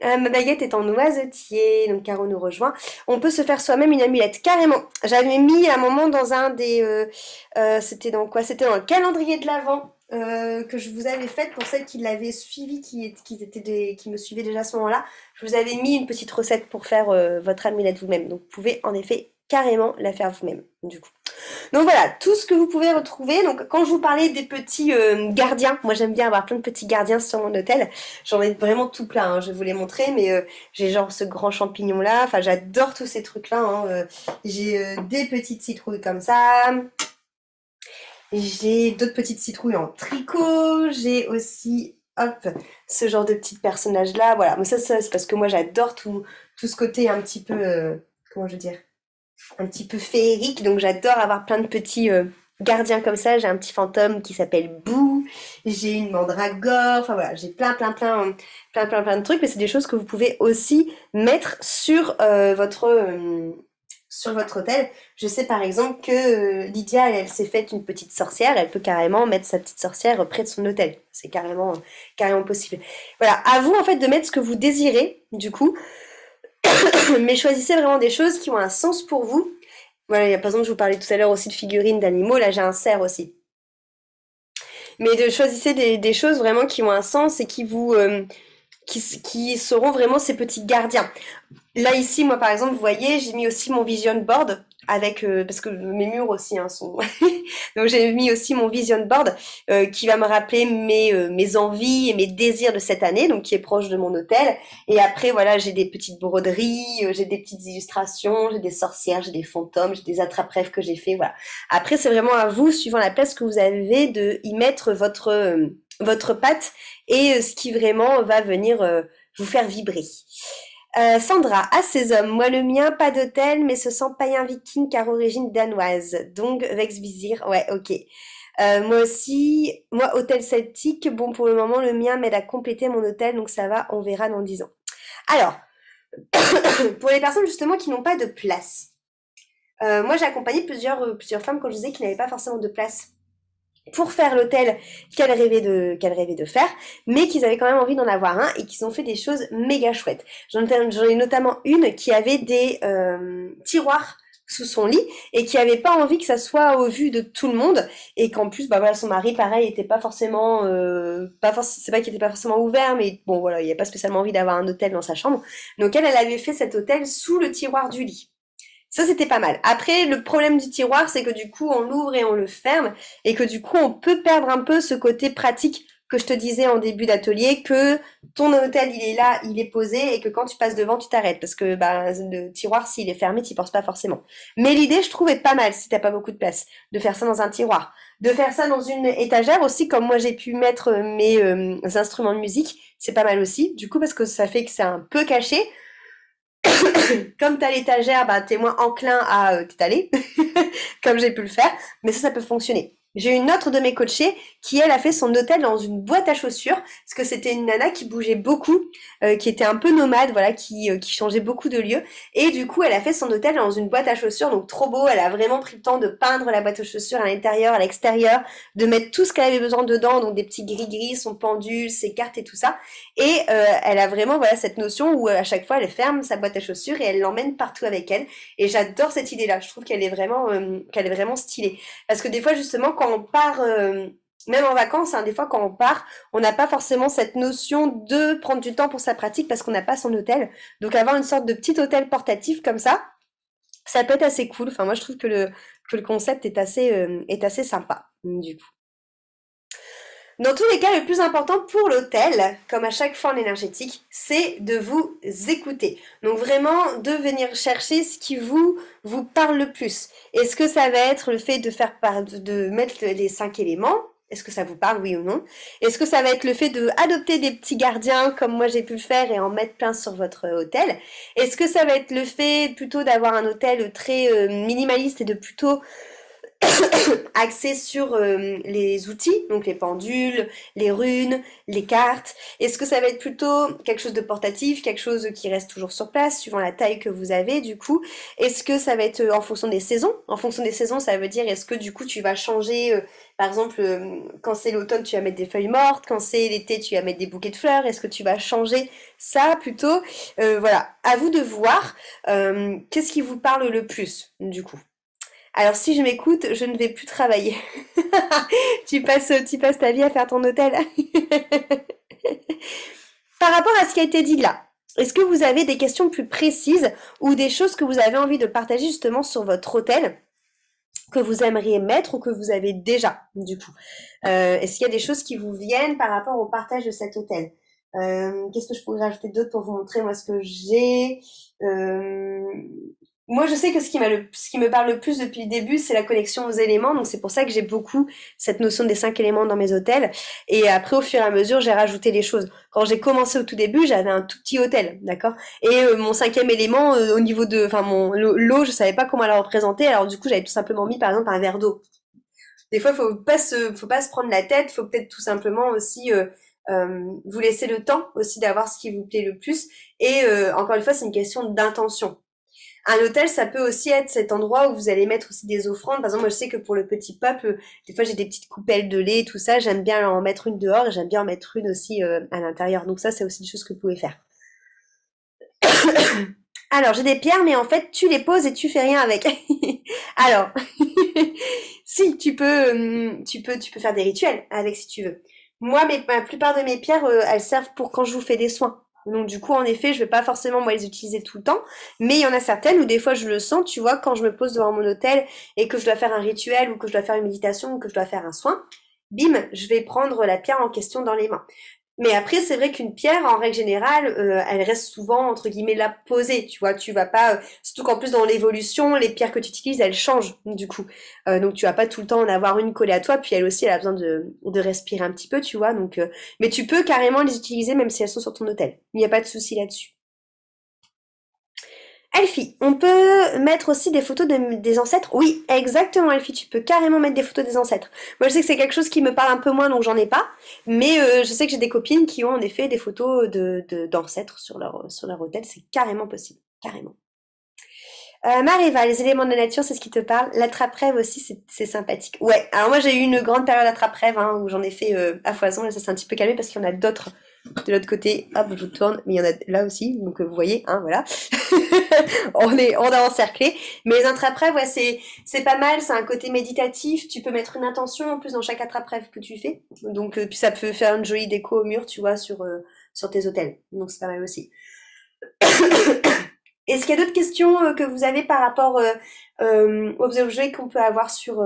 Ma baguette est en noisetier, donc Caro nous rejoint. On peut se faire soi-même une amulette, carrément. J'avais mis à un moment dans un des... c'était dans quoi? C'était dans le calendrier de l'Avent que je vous avais fait pour celles qui l'avaient suivi, qui me suivaient déjà à ce moment-là. Je vous avais mis une petite recette pour faire votre amulette vous-même. Donc vous pouvez en effet carrément la faire vous-même, du coup. Donc voilà, tout ce que vous pouvez retrouver. Donc quand je vous parlais des petits gardiens, moi j'aime bien avoir plein de petits gardiens sur mon hôtel. J'en ai vraiment tout plein, hein, je vais vous les montrer, mais j'ai genre ce grand champignon là. Enfin j'adore tous ces trucs là. Hein, j'ai des petites citrouilles comme ça. J'ai d'autres petites citrouilles en tricot. J'ai aussi, hop, ce genre de petits personnages là. Voilà, mais ça c'est parce que moi j'adore tout ce côté un petit peu, comment je veux dire, un petit peu féerique, donc j'adore avoir plein de petits gardiens comme ça. J'ai un petit fantôme qui s'appelle Boo, j'ai une mandragore, enfin voilà, j'ai plein de trucs, mais c'est des choses que vous pouvez aussi mettre sur votre hôtel. Je sais par exemple que Lydia, elle s'est faite une petite sorcière, elle peut carrément mettre sa petite sorcière près de son hôtel. C'est carrément possible. Voilà, à vous en fait de mettre ce que vous désirez, du coup. Mais choisissez vraiment des choses qui ont un sens pour vous. Voilà, par exemple, je vous parlais tout à l'heure aussi de figurines d'animaux, là j'ai un cerf aussi. Mais choisissez des choses vraiment qui ont un sens et qui seront vraiment ces petits gardiens. Là ici, moi par exemple, vous voyez, j'ai mis aussi mon vision board avec parce que mes murs aussi hein, sont donc j'ai mis aussi mon vision board qui va me rappeler mes envies et mes désirs de cette année, donc qui est proche de mon hôtel. Et après voilà, j'ai des petites broderies, j'ai des petites illustrations, j'ai des sorcières, j'ai des fantômes, j'ai des attrape-rêves que j'ai fait. Voilà. Après c'est vraiment à vous, suivant la place que vous avez, de y mettre votre patte et ce qui vraiment va venir vous faire vibrer. Sandra, à ces hommes, moi le mien, pas d'hôtel, mais se sent païen viking car origine danoise. Donc, Vex-Vizir, ouais, ok. Moi aussi, moi hôtel celtique, bon pour le moment le mien m'aide à compléter mon hôtel, donc ça va, on verra dans 10 ans. Alors, pour les personnes justement qui n'ont pas de place, moi j'ai accompagné plusieurs femmes, comme je disais, qui n'avaient pas forcément de place pour faire l'hôtel qu'elles rêvaient de faire, mais qu'ils avaient quand même envie d'en avoir un et qu'ils ont fait des choses méga chouettes. J'en ai notamment une qui avait des tiroirs sous son lit et qui avait pas envie que ça soit au vu de tout le monde et qu'en plus bah voilà son mari pareil était pas forcément c'est pas qu'il était pas forcément ouvert mais bon voilà il n'y a pas spécialement envie d'avoir un hôtel dans sa chambre, donc elle avait fait cet hôtel sous le tiroir du lit. Ça, c'était pas mal. Après, le problème du tiroir, c'est que du coup, on l'ouvre et on le ferme, et que du coup, on peut perdre un peu ce côté pratique que je te disais en début d'atelier, que ton hôtel, il est là, il est posé, et que quand tu passes devant, tu t'arrêtes, parce que bah, le tiroir, s'il est fermé, tu penses pas forcément. Mais l'idée, je trouve, est pas mal, si t'as pas beaucoup de place, de faire ça dans un tiroir. De faire ça dans une étagère aussi, comme moi, j'ai pu mettre mes instruments de musique, c'est pas mal aussi, du coup, parce que ça fait que c'est un peu caché. Comme t'as l'étagère, bah, t'es moins enclin à t'étaler, comme j'ai pu le faire, mais ça peut fonctionner. J'ai une autre de mes coachées qui, elle, a fait son hôtel dans une boîte à chaussures, parce que c'était une nana qui bougeait beaucoup, qui était un peu nomade, voilà, qui changeait beaucoup de lieux, et du coup, elle a fait son hôtel dans une boîte à chaussures, donc trop beau, elle a vraiment pris le temps de peindre la boîte à chaussures à l'intérieur, à l'extérieur, de mettre tout ce qu'elle avait besoin dedans, donc des petits gris-gris, son pendule, ses cartes et tout ça, et elle a vraiment, voilà, cette notion où à chaque fois, elle ferme sa boîte à chaussures et elle l'emmène partout avec elle, et j'adore cette idée-là, je trouve qu'elle est vraiment stylée, parce que des fois, justement, quand on part, même en vacances, hein, des fois quand on part, on n'a pas forcément cette notion de prendre du temps pour sa pratique parce qu'on n'a pas son hôtel. Donc avoir une sorte de petit hôtel portatif comme ça peut être assez cool. Enfin, moi je trouve que le concept est assez sympa, du coup. Dans tous les cas, le plus important pour l'hôtel, comme à chaque fois en énergétique, c'est de vous écouter. Donc vraiment, de venir chercher ce qui vous parle le plus. Est-ce que ça va être le fait de mettre les 5 éléments, Est-ce que ça vous parle, oui ou non? Est-ce que ça va être le fait de adopter des petits gardiens comme moi j'ai pu le faire et en mettre plein sur votre hôtel? Est-ce que ça va être le fait plutôt d'avoir un hôtel très minimaliste et de plutôt axé sur les outils, donc les pendules, les runes, les cartes? Est-ce que ça va être plutôt quelque chose de portatif, quelque chose qui reste toujours sur place, suivant la taille que vous avez du coup? Est-ce que ça va être en fonction des saisons? En fonction des saisons, ça veut dire est-ce que du coup tu vas changer, par exemple, quand c'est l'automne, tu vas mettre des feuilles mortes, quand c'est l'été, tu vas mettre des bouquets de fleurs, est-ce que tu vas changer ça plutôt? Voilà, à vous de voir qu'est-ce qui vous parle le plus du coup. Alors si je m'écoute, je ne vais plus travailler. Tu passes ta vie à faire ton hôtel. Par rapport à ce qui a été dit là, est-ce que vous avez des questions plus précises ou des choses que vous avez envie de partager justement sur votre hôtel que vous aimeriez mettre ou que vous avez déjà du coup? Est-ce qu'il y a des choses qui vous viennent par rapport au partage de cet hôtel? Qu'est-ce que je pourrais rajouter d'autre pour vous montrer moi ce que j'ai? Moi, je sais que ce qui me parle le plus depuis le début, c'est la connexion aux éléments. Donc, c'est pour ça que j'ai beaucoup cette notion des 5 éléments dans mes hôtels. Et après, au fur et à mesure, j'ai rajouté les choses. Quand j'ai commencé au tout début, j'avais un tout petit hôtel, d'accord? Et mon 5e élément, au niveau de, enfin, l'eau, je savais pas comment la représenter. Alors, du coup, j'avais tout simplement mis, par exemple, un verre d'eau. Des fois, faut pas se prendre la tête. Faut peut-être tout simplement aussi vous laisser le temps aussi d'avoir ce qui vous plaît le plus. Et encore une fois, c'est une question d'intention. Un hôtel, ça peut aussi être cet endroit où vous allez mettre aussi des offrandes. Par exemple, moi, je sais que pour le petit peuple, des fois, j'ai des petites coupelles de lait, tout ça. J'aime bien en mettre une dehors et j'aime bien en mettre une aussi à l'intérieur. Donc ça, c'est aussi des choses que vous pouvez faire. Alors, j'ai des pierres, mais en fait, tu les poses et tu fais rien avec. Alors, si, tu peux faire des rituels avec si tu veux. Moi, la plupart de mes pierres, elles servent pour quand je vous fais des soins. Donc du coup, en effet, je vais pas forcément moi les utiliser tout le temps, mais il y en a certaines où des fois je le sens, tu vois, quand je me pose devant mon hôtel et que je dois faire un rituel ou que je dois faire une méditation ou que je dois faire un soin, bim, je vais prendre la pierre en question dans les mains. Mais après, c'est vrai qu'une pierre, en règle générale, elle reste souvent, entre guillemets, là, posée, tu vois, tu vas pas, surtout qu'en plus dans l'évolution, les pierres que tu utilises, elles changent, du coup. Donc tu vas pas tout le temps en avoir une collée à toi, puis elle aussi, elle a besoin de respirer un petit peu, tu vois, donc, mais tu peux carrément les utiliser même si elles sont sur ton hôtel. Il n'y a pas de souci là-dessus. Elfie, on peut mettre aussi des photos des ancêtres? Oui, exactement, Elfie, tu peux carrément mettre des photos des ancêtres. Moi, je sais que c'est quelque chose qui me parle un peu moins, donc j'en ai pas. Mais je sais que j'ai des copines qui ont en effet des photos d'ancêtres sur leur hôtel. C'est carrément possible, carrément. Mariva, les éléments de la nature, c'est ce qui te parle. L'attrape-rêve aussi, c'est sympathique. Ouais, alors moi j'ai eu une grande période d'attrape-rêve hein, où j'en ai fait à foison. Là, ça s'est un petit peu calmé parce qu'il y en a d'autres de l'autre côté. Hop, je vous tourne, mais il y en a là aussi. Donc vous voyez, hein, voilà. On a encerclé. Mais les attrape-rêves, ouais, c'est pas mal. C'est un côté méditatif. Tu peux mettre une intention en plus dans chaque attrape-rêve que tu fais. Donc puis ça peut faire une jolie déco au mur, tu vois, sur tes hôtels. Donc c'est pas mal aussi. Est-ce qu'il y a d'autres questions que vous avez par rapport aux objets qu'on peut avoir sur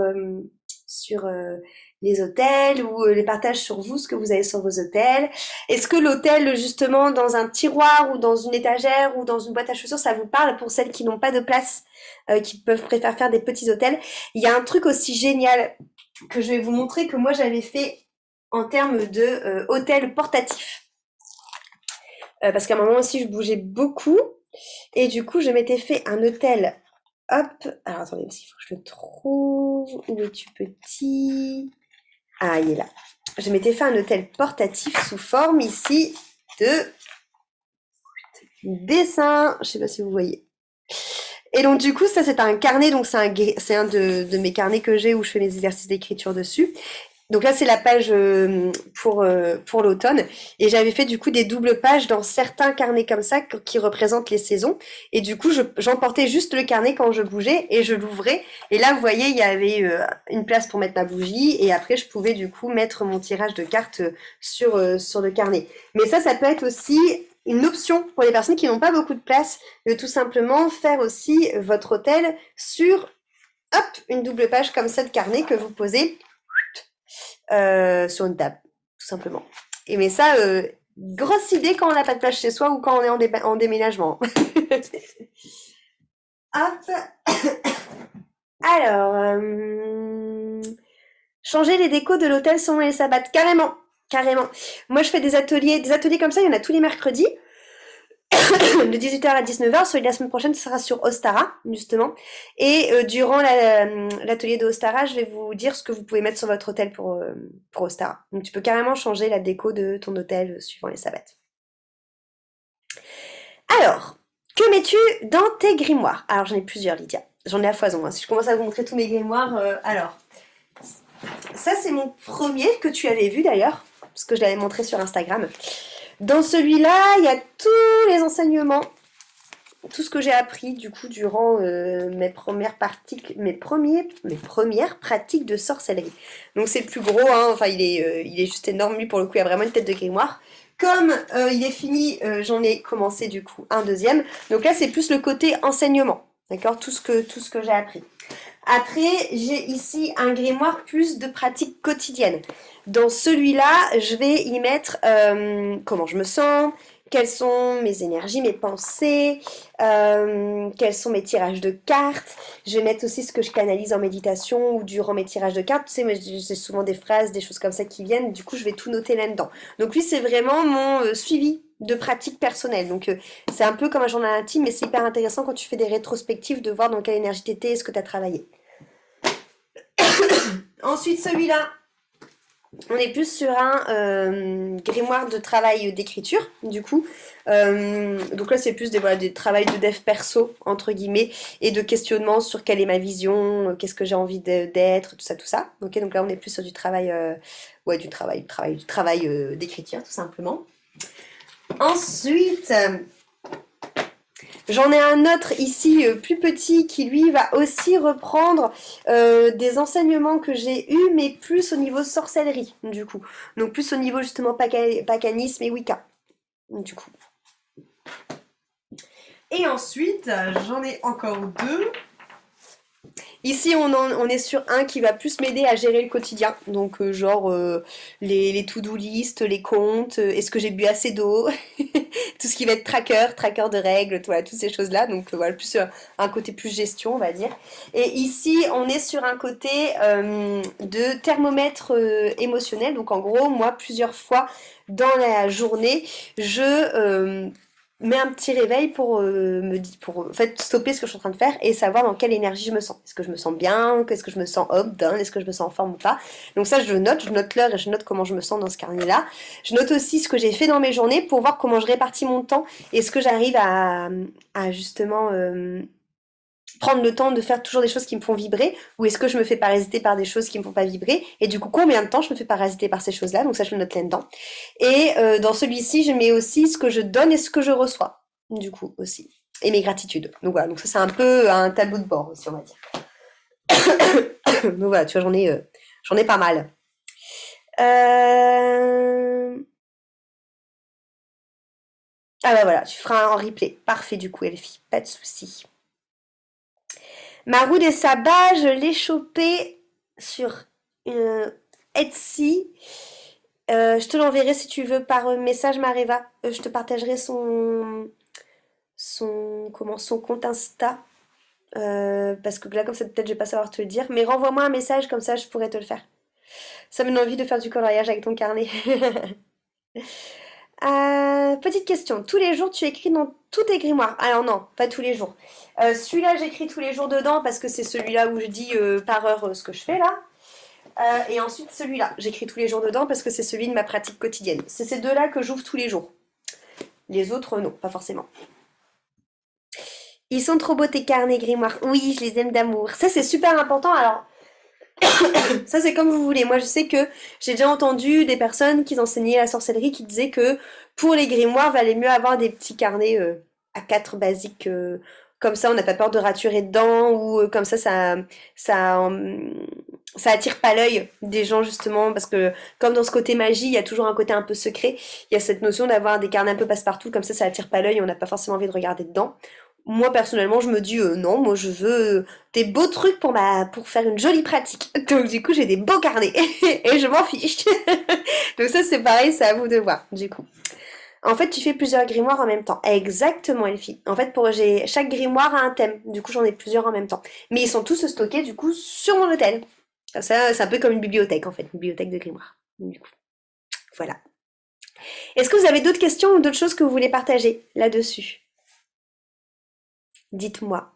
les hôtels ou les partages sur vous, ce que vous avez sur vos hôtels? Est-ce que l'hôtel, justement, dans un tiroir ou dans une étagère ou dans une boîte à chaussures, ça vous parle pour celles qui n'ont pas de place, qui préfèrent faire des petits hôtels? Il y a un truc aussi génial que je vais vous montrer que moi j'avais fait en termes de hôtel portatif. Parce qu'à un moment aussi, je bougeais beaucoup. Et du coup, je m'étais fait un hôtel. Hop. Alors, attendez, il faut que je le trouve. Où es-tu, petit? Ah, il est là. Je m'étais fait un hôtel portatif sous forme ici de dessin. Je sais pas si vous voyez. Et donc, du coup, ça, c'est un carnet. Donc, c'est un de mes carnets que j'ai où je fais mes exercices d'écriture dessus. Donc là, c'est la page pour l'automne. Et j'avais fait du coup des doubles pages dans certains carnets comme ça qui représentent les saisons. Et du coup, j'emportais juste le carnet quand je bougeais et je l'ouvrais. Et là, vous voyez, il y avait une place pour mettre ma bougie. Et après, je pouvais du coup mettre mon tirage de cartes sur le carnet. Mais ça peut être aussi une option pour les personnes qui n'ont pas beaucoup de place de tout simplement faire aussi votre hôtel sur, hop, une double page comme ça de carnet que vous posez sur une table, tout simplement. Et mais ça, grosse idée quand on n'a pas de place chez soi ou quand on est en déménagement. Hop. Alors, Changer les décos de l'hôtel selon les sabbats. Carrément, carrément. Moi, je fais des ateliers comme ça, il y en a tous les mercredis. De 18h à 19h, celui de la semaine prochaine, ce sera sur Ostara, justement. Et durant l'atelier de Ostara, je vais vous dire ce que vous pouvez mettre sur votre hôtel pour Ostara. Donc tu peux carrément changer la déco de ton hôtel suivant les sabbats. Alors, que mets-tu dans tes grimoires? Alors j'en ai plusieurs, Lydia. J'en ai à foison. Hein. Si je commence à vous montrer tous mes grimoires, alors... Ça, c'est mon premier que tu avais vu d'ailleurs, parce que je l'avais montré sur Instagram. Dans celui-là, il y a tous les enseignements, tout ce que j'ai appris du coup durant mes premières pratiques de sorcellerie. Donc c'est le plus gros, hein, enfin il est juste énorme, lui pour le coup il y a vraiment une tête de grimoire. Comme il est fini, j'en ai commencé du coup un deuxième. Donc là c'est plus le côté enseignement, d'accord, tout ce que j'ai appris. Après, j'ai ici un grimoire plus de pratique quotidienne. Dans celui-là, je vais y mettre comment je me sens, quelles sont mes énergies, mes pensées, quels sont mes tirages de cartes. Je vais mettre aussi ce que je canalise en méditation ou durant mes tirages de cartes. Tu sais, moi j'ai souvent des phrases, des choses comme ça qui viennent. Du coup, je vais tout noter là-dedans. Donc lui, c'est vraiment mon suivi de pratique personnelle. Donc c'est un peu comme un journal intime, mais c'est hyper intéressant quand tu fais des rétrospectives de voir dans quelle énergie t'étais et ce que tu as travaillé. Ensuite, celui-là, on est plus sur un grimoire de travail d'écriture, du coup. Donc là, c'est plus des travails de dev perso, entre guillemets, et de questionnement sur quelle est ma vision, qu'est-ce que j'ai envie d'être, tout ça, tout ça. Okay, donc là, on est plus sur du travail, d'écriture, tout simplement. Ensuite... J'en ai un autre ici plus petit qui lui va aussi reprendre des enseignements que j'ai eus mais plus au niveau sorcellerie du coup. Donc plus au niveau justement paganisme et Wicca du coup. Et ensuite j'en ai encore deux. Ici, on est sur un qui va plus m'aider à gérer le quotidien. Donc, les to-do list, les comptes, est-ce que j'ai bu assez d'eau tout ce qui va être tracker de règles, voilà, toutes ces choses-là. Donc, voilà, plus un côté plus gestion, on va dire. Et ici, on est sur un côté de thermomètre émotionnel. Donc, en gros, moi, plusieurs fois dans la journée, je mets un petit réveil pour en fait stopper ce que je suis en train de faire et savoir dans quelle énergie je me sens. Est-ce que je me sens bien? Est-ce que je me sens up, down? Est-ce que je me sens en forme ou pas? Donc ça je note l'heure et je note comment je me sens dans ce carnet-là. Je note aussi ce que j'ai fait dans mes journées pour voir comment je répartis mon temps et ce que j'arrive à justement prendre le temps de faire toujours des choses qui me font vibrer ou est-ce que je me fais parasiter par des choses qui me font pas vibrer et du coup combien de temps je me fais parasiter par ces choses-là, donc ça je le note là-dedans. Et dans celui-ci je mets aussi ce que je donne et ce que je reçois du coup aussi et mes gratitudes. Donc voilà, donc ça c'est un peu un tableau de bord aussi on va dire. Donc voilà, tu vois j'en ai pas mal. Ah bah voilà, tu feras un replay. Parfait du coup Elfie, pas de souci. Maroud et Saba, je l'ai chopé sur Etsy. Je te l'enverrai si tu veux par message Mareva. Je te partagerai son compte Insta. Parce que là comme ça peut-être je vais pas savoir te le dire. Mais renvoie-moi un message comme ça je pourrais te le faire. Ça me donne envie de faire du coloriage avec ton carnet. Petite question, tous les jours tu écris dans tous tes grimoires? Alors non, pas tous les jours. Celui-là j'écris tous les jours dedans parce que c'est celui-là où je dis par heure ce que je fais là. Et ensuite celui-là, j'écris tous les jours dedans parce que c'est celui de ma pratique quotidienne. C'est ces deux-là que j'ouvre tous les jours. Les autres non, pas forcément. Ils sont trop beaux tes carnets grimoires. Oui, je les aime d'amour. Ça c'est super important alors. Ça c'est comme vous voulez. Moi je sais que j'ai déjà entendu des personnes qui enseignaient la sorcellerie qui disaient que pour les grimoires, valait mieux avoir des petits carnets A4 basiques. Comme ça, on n'a pas peur de raturer dedans ou comme ça, ça attire pas l'œil des gens justement parce que comme dans ce côté magie, il y a toujours un côté un peu secret. Il y a cette notion d'avoir des carnets un peu passe-partout comme ça attire pas l'œil. On n'a pas forcément envie de regarder dedans. Moi personnellement je me dis non, moi je veux des beaux trucs pour faire une jolie pratique. Donc du coup j'ai des beaux carnets et je m'en fiche. Donc ça c'est pareil, c'est à vous de voir du coup. En fait tu fais plusieurs grimoires en même temps. Exactement Elfie. En fait chaque grimoire a un thème. Du coup j'en ai plusieurs en même temps. Mais ils sont tous stockés du coup sur mon hôtel. Ça, c'est un peu comme une bibliothèque en fait, une bibliothèque de grimoire. Du coup, voilà. Est-ce que vous avez d'autres questions ou d'autres choses que vous voulez partager là-dessus? Dites-moi.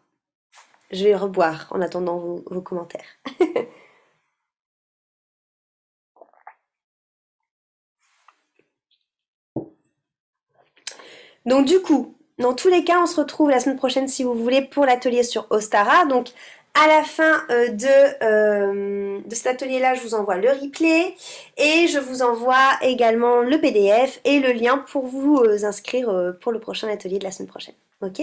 Je vais reboire en attendant vos commentaires. Donc du coup, dans tous les cas, on se retrouve la semaine prochaine si vous voulez pour l'atelier sur Ostara. Donc à la fin de cet atelier-là, je vous envoie le replay et je vous envoie également le PDF et le lien pour vous inscrire pour le prochain atelier de la semaine prochaine. Ok.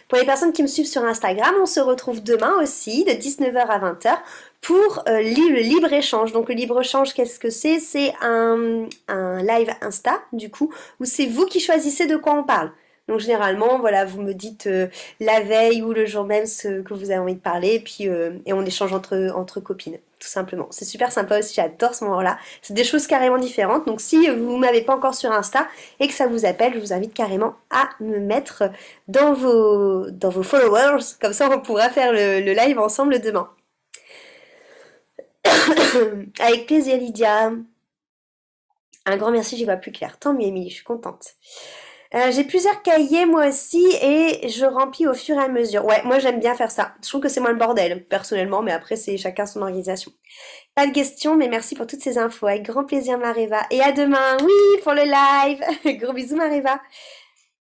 Pour les personnes qui me suivent sur Instagram, on se retrouve demain aussi de 19h à 20h pour le libre-échange. Donc le libre-échange, qu'est-ce que c'est? C'est un live Insta, du coup, où c'est vous qui choisissez de quoi on parle. Donc généralement, voilà, vous me dites la veille ou le jour même ce que vous avez envie de parler, et on échange entre copines, tout simplement. C'est super sympa aussi, j'adore ce moment-là. C'est des choses carrément différentes. Donc si vous m'avez pas encore sur Insta et que ça vous appelle, je vous invite carrément à me mettre dans vos followers. Comme ça, on pourra faire le live ensemble demain. Avec plaisir, Lydia. Un grand merci, j'y vois plus clair. Tant mieux, Émilie, je suis contente. J'ai plusieurs cahiers moi aussi et je remplis au fur et à mesure. Ouais, moi j'aime bien faire ça. Je trouve que c'est moins le bordel, personnellement, mais après c'est chacun son organisation. Pas de questions, mais merci pour toutes ces infos. Avec grand plaisir, Mareva. Et à demain, oui, pour le live. Gros bisous, Mareva.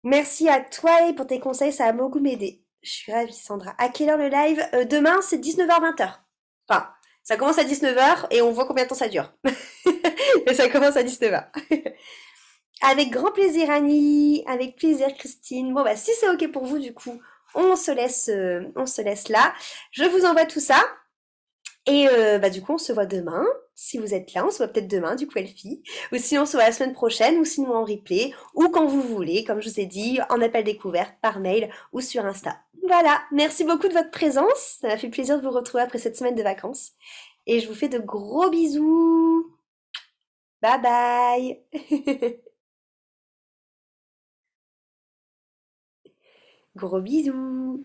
Merci à toi et pour tes conseils, ça a beaucoup m'aider. Je suis ravie, Sandra. À quelle heure le live? Demain, c'est 19h-20h. Enfin, ça commence à 19h et on voit combien de temps ça dure. Et ça commence à 19h. Avec grand plaisir, Annie. Avec plaisir, Christine. Bon, bah, si c'est OK pour vous, du coup, on se laisse là. Je vous envoie tout ça. Et bah, du coup, on se voit demain. Si vous êtes là, on se voit peut-être demain, du coup, Elfie. Ou sinon, on se voit la semaine prochaine, ou sinon en replay, ou quand vous voulez, comme je vous ai dit, en appel découverte, par mail ou sur Insta. Voilà, merci beaucoup de votre présence. Ça m'a fait plaisir de vous retrouver après cette semaine de vacances. Et je vous fais de gros bisous. Bye bye. Gros bisous.